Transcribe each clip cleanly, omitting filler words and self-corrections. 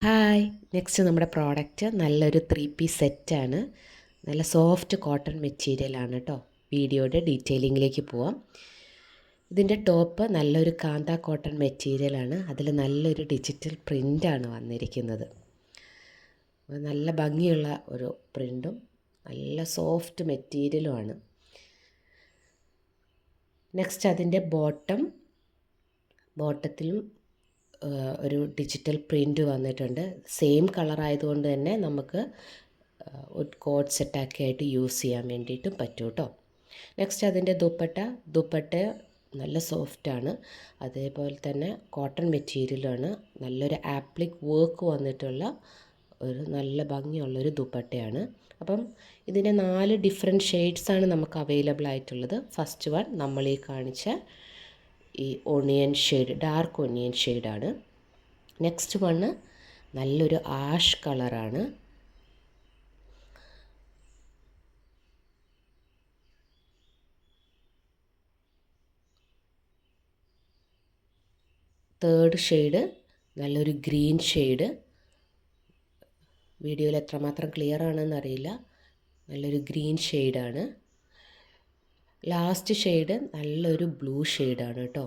Hi, next നമ്മുടെ product നല്ലൊരു 3 piece സെറ്റാണ്. നല്ല സോഫ്റ്റ് കോട്ടൺ മെറ്റീരിയലാണ് കേട്ടോ. വീഡിയോയുടെ ഡീറ്റെയിലിങ്ങിലേക്ക് പോവാം. ഇതിൻ്റെ ടോപ്പ് നല്ലൊരു കാന്ത കോട്ടൺ മെറ്റീരിയലാണ്. അതിൽ നല്ലൊരു ഡിജിറ്റൽ പ്രിൻ്റാണ് വന്നിരിക്കുന്നത്. നല്ല ഭംഗിയുള്ള ഒരു പ്രിൻറ്റും നല്ല സോഫ്റ്റ് മെറ്റീരിയലുമാണ്. നെക്സ്റ്റ് അതിൻ്റെ ബോട്ടത്തിലും ഒരു ഡിജിറ്റൽ പ്രിൻ്റ് വന്നിട്ടുണ്ട്. സെയിം കളർ ആയതുകൊണ്ട് തന്നെ നമുക്ക് ഒരു കോഡ് സെറ്റൊക്കെ ആയിട്ട് യൂസ് ചെയ്യാൻ വേണ്ടിയിട്ടും പറ്റും കേട്ടോ. നെക്സ്റ്റ് അതിൻ്റെ ദുപ്പട്ട നല്ല സോഫ്റ്റാണ്. അതേപോലെ തന്നെ കോട്ടൺ മെറ്റീരിയലാണ്. നല്ലൊരു ആപ്ലിക് വർക്ക് വന്നിട്ടുള്ള ഒരു നല്ല ഭംഗിയുള്ളൊരു ദുപ്പട്ടയാണ്. അപ്പം ഇതിൻ്റെ 4 ഡിഫറെൻറ്റ് ഷെയ്ഡ്സാണ് നമുക്ക് അവൈലബിൾ ആയിട്ടുള്ളത്. ഫസ്റ്റ് വൺ നമ്മൾ ഈ കാണിച്ച ഈ ഓണിയൻ ഷെയ്ഡ്, ഡാർക്ക് ഓണിയൻ ഷെയ്ഡാണ്. നെക്സ്റ്റ് വണ്ണ് നല്ലൊരു ആഷ് കളറാണ്. തേർഡ് ഷെയ്ഡ് നല്ലൊരു ഗ്രീൻ ഷെയ്ഡ്. വീഡിയോയിൽ എത്രമാത്രം ക്ലിയർ ആണെന്ന് അറിയില്ല. നല്ലൊരു ഗ്രീൻ ഷെയ്ഡാണ്. ലാസ്റ്റ് ഷെയ്ഡ് നല്ലൊരു ബ്ലൂ ഷെയ്ഡാണ് കേട്ടോ.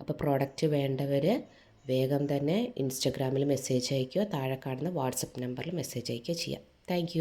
അപ്പോൾ പ്രോഡക്റ്റ് വേണ്ടവർ വേഗം തന്നെ ഇൻസ്റ്റഗ്രാമിൽ മെസ്സേജ് അയയ്ക്കുക, താഴെ കാണുന്ന വാട്സപ്പ് നമ്പറിൽ മെസ്സേജ് അയയ്ക്കുക ചെയ്യാം. താങ്ക്